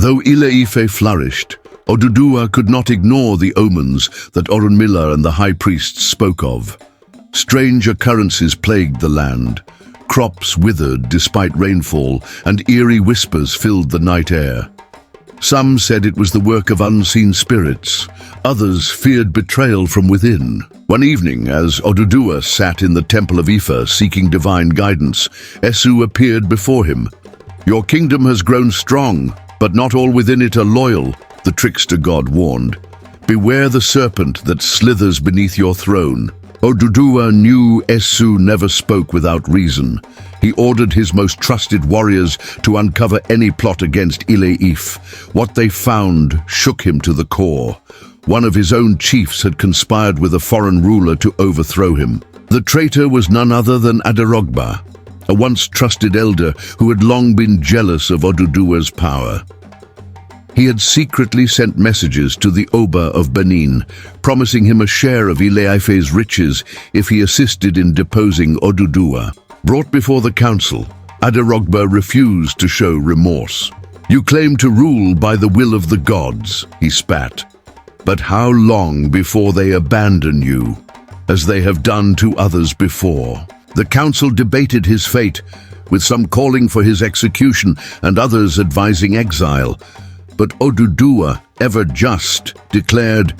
Though Ile-Ife flourished, Oduduwa could not ignore the omens that Orunmila and the high priests spoke of. Strange occurrences plagued the land. Crops withered despite rainfall, and eerie whispers filled the night air. Some said it was the work of unseen spirits. Others feared betrayal from within. One evening, as Oduduwa sat in the temple of Ifa seeking divine guidance, Esu appeared before him. "Your kingdom has grown strong, but not all within it are loyal," the trickster god warned. "Beware the serpent that slithers beneath your throne." Oduduwa knew Esu never spoke without reason. He ordered his most trusted warriors to uncover any plot against Ile-Ife. What they found shook him to the core. One of his own chiefs had conspired with a foreign ruler to overthrow him. The traitor was none other than Adarogba, a once trusted elder who had long been jealous of Oduduwa's power. He had secretly sent messages to the Oba of Benin, promising him a share of Ile-Ife's riches if he assisted in deposing Oduduwa. Brought before the council, Adarogba refused to show remorse. "You claim to rule by the will of the gods," he spat. "But how long before they abandon you, as they have done to others before?" The council debated his fate, with some calling for his execution and others advising exile. But Oduduwa, ever just, declared,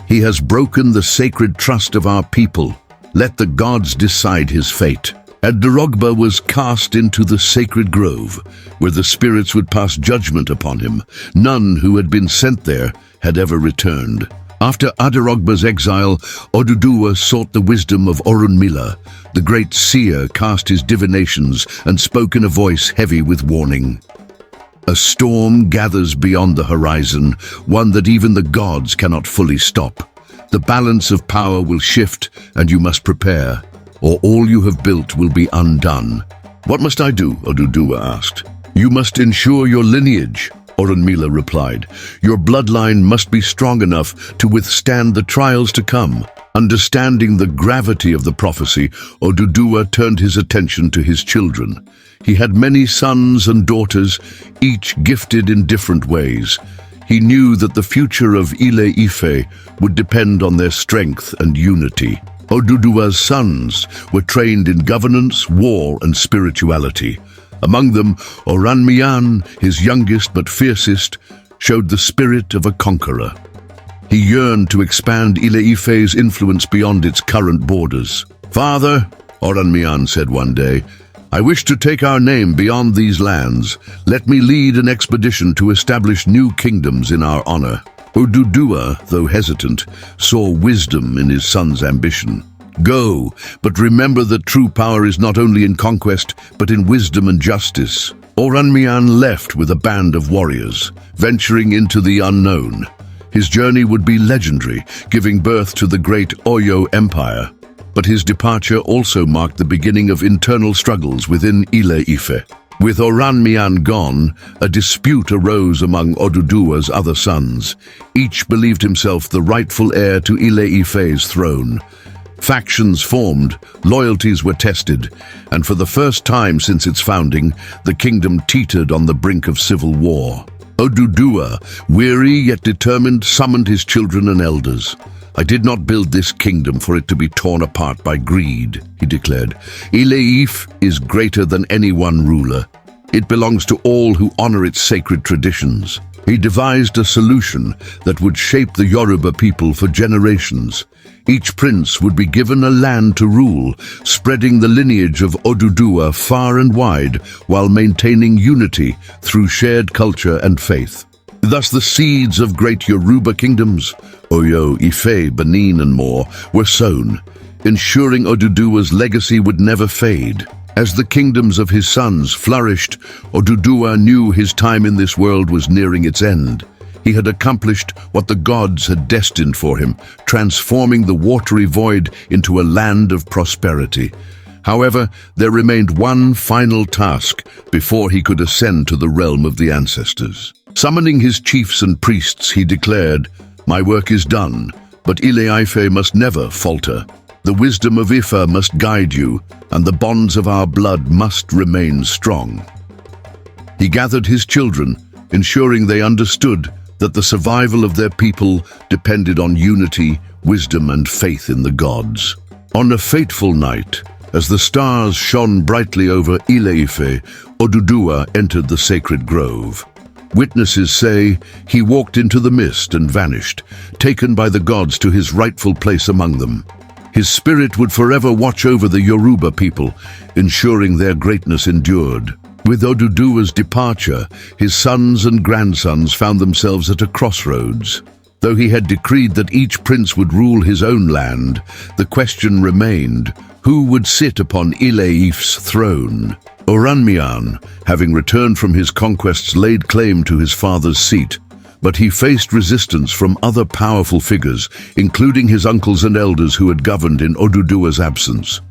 "He has broken the sacred trust of our people. Let the gods decide his fate." Adarogba was cast into the sacred grove, where the spirits would pass judgment upon him. None who had been sent there had ever returned. After Adarogba's exile, Oduduwa sought the wisdom of Orunmila. The great seer cast his divinations and spoke in a voice heavy with warning. "A storm gathers beyond the horizon, one that even the gods cannot fully stop. The balance of power will shift, and you must prepare, or all you have built will be undone." "What must I do?" Oduduwa asked. "You must ensure your lineage," Orunmila replied. "Your bloodline must be strong enough to withstand the trials to come." Understanding the gravity of the prophecy, Oduduwa turned his attention to his children. He had many sons and daughters, each gifted in different ways. He knew that the future of Ile-Ife would depend on their strength and unity. Oduduwa's sons were trained in governance, war, and spirituality. Among them, Oranmiyan, his youngest but fiercest, showed the spirit of a conqueror. He yearned to expand Ile-Ife's influence beyond its current borders. "Father," Oranmiyan said one day, "I wish to take our name beyond these lands. Let me lead an expedition to establish new kingdoms in our honor." Oduduwa, though hesitant, saw wisdom in his son's ambition. "Go, but remember that true power is not only in conquest, but in wisdom and justice." Oranmiyan left with a band of warriors, venturing into the unknown. His journey would be legendary, giving birth to the great Oyo Empire. But his departure also marked the beginning of internal struggles within Ile-Ife. With Oranmiyan gone, a dispute arose among Oduduwa's other sons. Each believed himself the rightful heir to Ile-Ife's throne. Factions formed, loyalties were tested, and for the first time since its founding, the kingdom teetered on the brink of civil war. Oduduwa, weary yet determined, summoned his children and elders. "I did not build this kingdom for it to be torn apart by greed," he declared. "Ile-Ife is greater than any one ruler. It belongs to all who honor its sacred traditions." He devised a solution that would shape the Yoruba people for generations. Each prince would be given a land to rule, spreading the lineage of Oduduwa far and wide while maintaining unity through shared culture and faith. Thus the seeds of great Yoruba kingdoms, Oyo, Ife, Benin and more, were sown, ensuring Oduduwa's legacy would never fade. As the kingdoms of his sons flourished, Oduduwa knew his time in this world was nearing its end. He had accomplished what the gods had destined for him, transforming the watery void into a land of prosperity. However, there remained one final task before he could ascend to the realm of the ancestors. Summoning his chiefs and priests, he declared, "My work is done, but Ile-Ife must never falter. The wisdom of Ifa must guide you, and the bonds of our blood must remain strong." He gathered his children, ensuring they understood that the survival of their people depended on unity, wisdom, and faith in the gods. On a fateful night, as the stars shone brightly over Ile-Ife, ODUDUWA entered the sacred grove. Witnesses say he walked into the mist and vanished, taken by the gods to his rightful place among them. His spirit would forever watch over the Yoruba people, ensuring their greatness endured. With ODUDUWA's departure, his sons and grandsons found themselves at a crossroads. Though he had decreed that each prince would rule his own land, the question remained, who would sit upon Ile-Ife's throne? Oranmiyan, having returned from his conquests, laid claim to his father's seat, but he faced resistance from other powerful figures, including his uncles and elders who had governed in ODUDUWA's absence.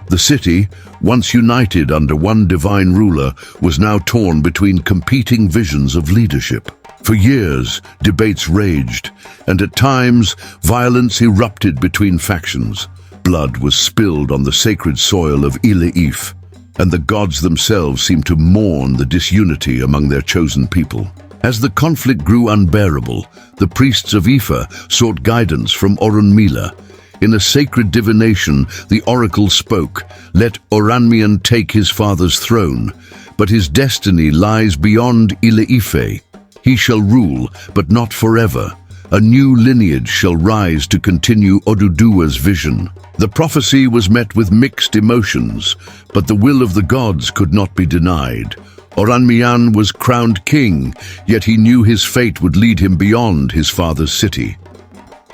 The city, once united under one divine ruler, was now torn between competing visions of leadership. For years, debates raged, and at times, violence erupted between factions. Blood was spilled on the sacred soil of Ile-Ife, and the gods themselves seemed to mourn the disunity among their chosen people. As the conflict grew unbearable, the priests of Ife sought guidance from Orunmila. In a sacred divination, the oracle spoke, "Let Oranmiyan take his father's throne, but his destiny lies beyond Ile-Ife. He shall rule, but not forever. A new lineage shall rise to continue ODUDUWA's vision." The prophecy was met with mixed emotions, but the will of the gods could not be denied. Oranmiyan was crowned king, yet he knew his fate would lead him beyond his father's city.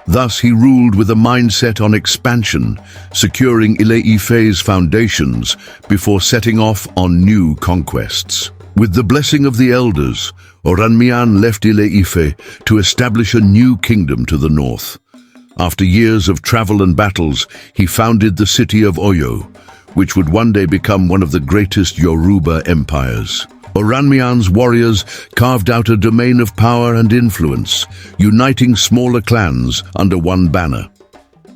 Thus he ruled with a mindset on expansion, securing Ile-Ife's foundations before setting off on new conquests. With the blessing of the elders, Oranmiyan left Ile-Ife to establish a new kingdom to the north. After years of travel and battles, he founded the city of Oyo, which would one day become one of the greatest Yoruba empires. Oranmiyan's warriors carved out a domain of power and influence, uniting smaller clans under one banner.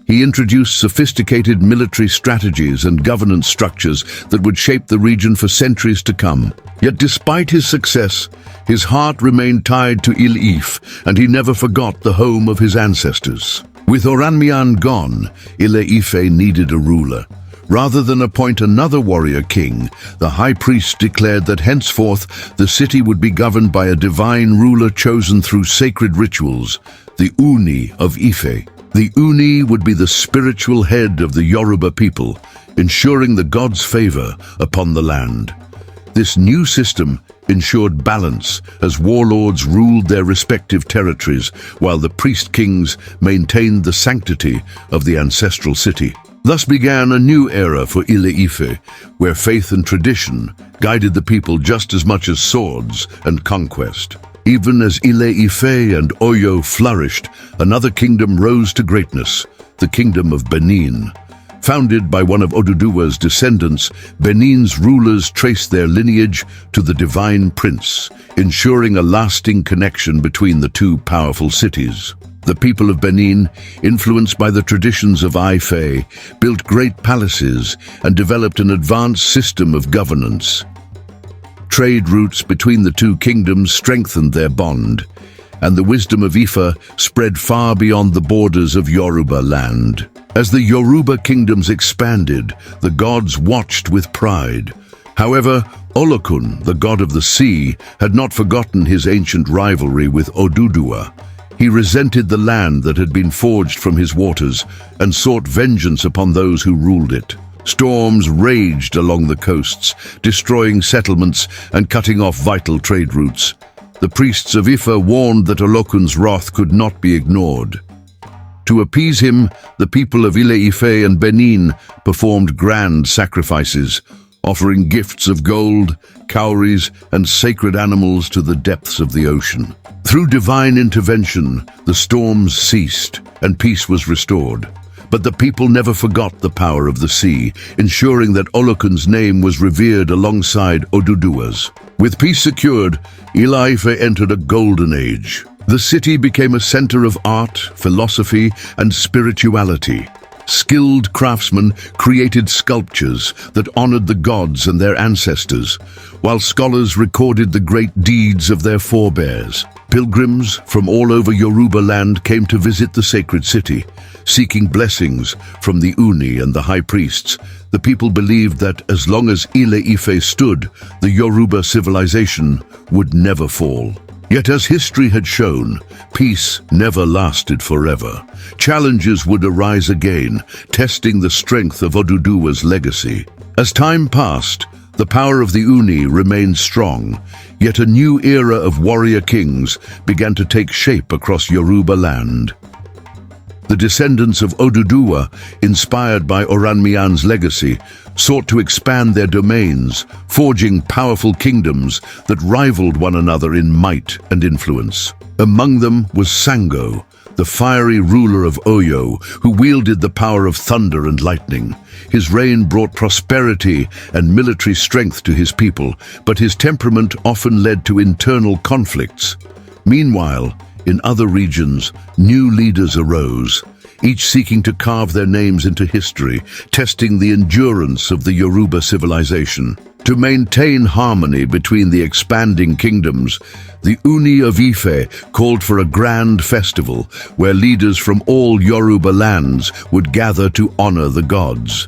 He introduced sophisticated military strategies and governance structures that would shape the region for centuries to come. Yet despite his success, his heart remained tied to Ile-Ife, and he never forgot the home of his ancestors. With Oranmiyan gone, Ile-Ife needed a ruler. Rather than appoint another warrior king, the high priest declared that henceforth the city would be governed by a divine ruler chosen through sacred rituals, the Uni of Ife. The Uni would be the spiritual head of the Yoruba people, ensuring the gods' favor upon the land. This new system ensured balance as warlords ruled their respective territories, while the priest-kings maintained the sanctity of the ancestral city. Thus began a new era for Ile-Ife, where faith and tradition guided the people just as much as swords and conquest. Even as Ile-Ife and Oyo flourished, another kingdom rose to greatness, the kingdom of Benin. Founded by one of ODUDUWA's descendants, Benin's rulers traced their lineage to the divine prince, ensuring a lasting connection between the two powerful cities. The people of Benin, influenced by the traditions of Ife, built great palaces and developed an advanced system of governance. Trade routes between the two kingdoms strengthened their bond, and the wisdom of Ife spread far beyond the borders of Yoruba land. As the Yoruba kingdoms expanded, the gods watched with pride. However, Olokun, the god of the sea, had not forgotten his ancient rivalry with ODUDUWA. He resented the land that had been forged from his waters and sought vengeance upon those who ruled it. Storms raged along the coasts, destroying settlements and cutting off vital trade routes. The priests of Ife warned that Olokun's wrath could not be ignored. To appease him, the people of Ile-Ife and Benin performed grand sacrifices, offering gifts of gold, cowries, and sacred animals to the depths of the ocean. Through divine intervention, the storms ceased and peace was restored. But the people never forgot the power of the sea, ensuring that Olokun's name was revered alongside ODUDUWA's. With peace secured, Ile-Ife entered a golden age. The city became a center of art, philosophy, and spirituality. Skilled craftsmen created sculptures that honored the gods and their ancestors, while scholars recorded the great deeds of their forebears. Pilgrims from all over Yoruba land came to visit the sacred city, seeking blessings from the Uni and the high priests. The people believed that as long as Ile-Ife stood, the Yoruba civilization would never fall. Yet as history had shown, peace never lasted forever. Challenges would arise again, testing the strength of ODUDUWA's legacy. As time passed, the power of the Uni remained strong, yet a new era of warrior kings began to take shape across Yoruba land. The descendants of ODUDUWA, inspired by Oranmiyan's legacy, sought to expand their domains, forging powerful kingdoms that rivaled one another in might and influence. Among them was Sango, the fiery ruler of Oyo, who wielded the power of thunder and lightning. His reign brought prosperity and military strength to his people, but his temperament often led to internal conflicts. Meanwhile, in other regions, new leaders arose, each seeking to carve their names into history, testing the endurance of the Yoruba civilization. To maintain harmony between the expanding kingdoms, the Uni of Ife called for a grand festival where leaders from all Yoruba lands would gather to honor the gods.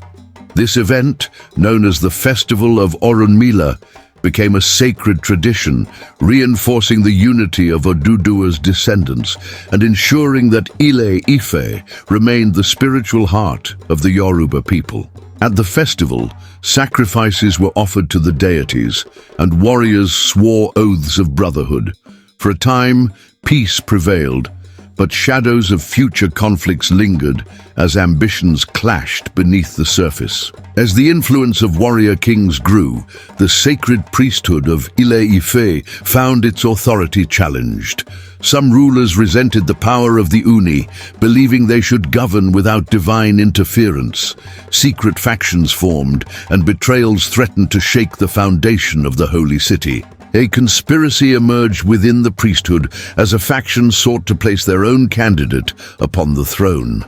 This event, known as the Festival of Orunmila, became a sacred tradition, reinforcing the unity of ODUDUWA's descendants and ensuring that Ile-Ife remained the spiritual heart of the Yoruba people. At the festival, sacrifices were offered to the deities, and warriors swore oaths of brotherhood. For a time, peace prevailed, but shadows of future conflicts lingered as ambitions clashed beneath the surface. As the influence of warrior kings grew, the sacred priesthood of Ile-Ife found its authority challenged. Some rulers resented the power of the Uni, believing they should govern without divine interference. Secret factions formed, and betrayals threatened to shake the foundation of the holy city. A conspiracy emerged within the priesthood as a faction sought to place their own candidate upon the throne.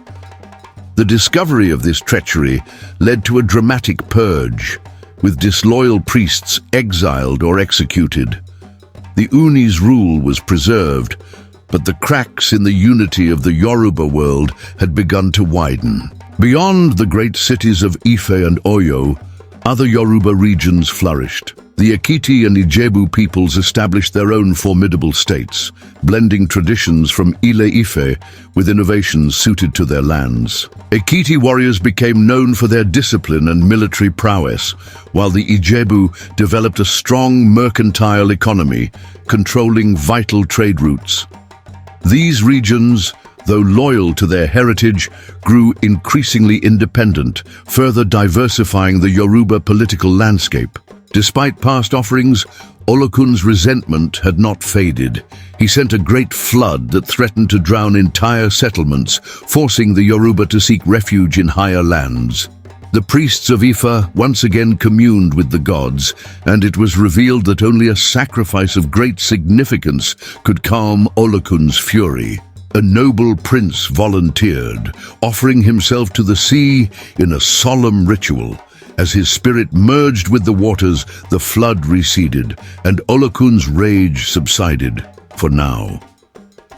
The discovery of this treachery led to a dramatic purge, with disloyal priests exiled or executed. The Uni's rule was preserved, but the cracks in the unity of the Yoruba world had begun to widen. Beyond the great cities of Ife and Oyo, other Yoruba regions flourished. The Ekiti and Ijebu peoples established their own formidable states, blending traditions from Ile-Ife with innovations suited to their lands. Ekiti warriors became known for their discipline and military prowess, while the Ijebu developed a strong mercantile economy, controlling vital trade routes. These regions, though loyal to their heritage, grew increasingly independent, further diversifying the Yoruba political landscape. Despite past offerings, Olokun's resentment had not faded. He sent a great flood that threatened to drown entire settlements, forcing the Yoruba to seek refuge in higher lands. The priests of Ifa once again communed with the gods, and it was revealed that only a sacrifice of great significance could calm Olokun's fury. A noble prince volunteered, offering himself to the sea in a solemn ritual. As his spirit merged with the waters, the flood receded, and Olokun's rage subsided, for now.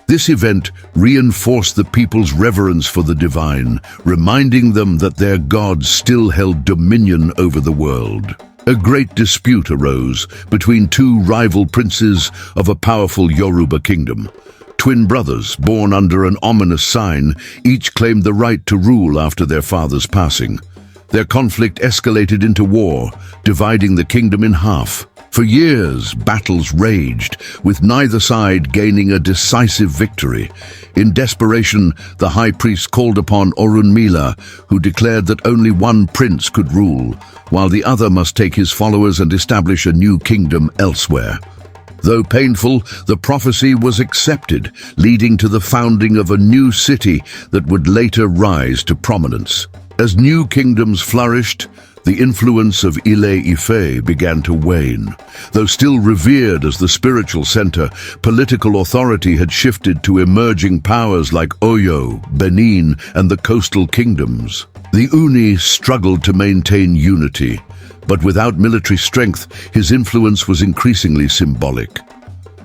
This event reinforced the people's reverence for the divine, reminding them that their god still held dominion over the world. A great dispute arose between two rival princes of a powerful Yoruba kingdom. Twin brothers, born under an ominous sign, each claimed the right to rule after their father's passing. Their conflict escalated into war, dividing the kingdom in half. For years, battles raged, with neither side gaining a decisive victory. In desperation, the high priest called upon Orunmila, who declared that only one prince could rule, while the other must take his followers and establish a new kingdom elsewhere. Though painful, the prophecy was accepted, leading to the founding of a new city that would later rise to prominence. As new kingdoms flourished, The influence of Ile-Ife began to wane. Though still revered as the spiritual center, political authority had shifted to emerging powers like Oyo, Benin, and the coastal kingdoms. The Uni struggled to maintain unity, but without military strength, his influence was increasingly symbolic.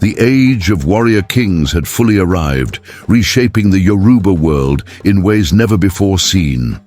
The age of warrior kings had fully arrived, reshaping the Yoruba world in ways never before seen.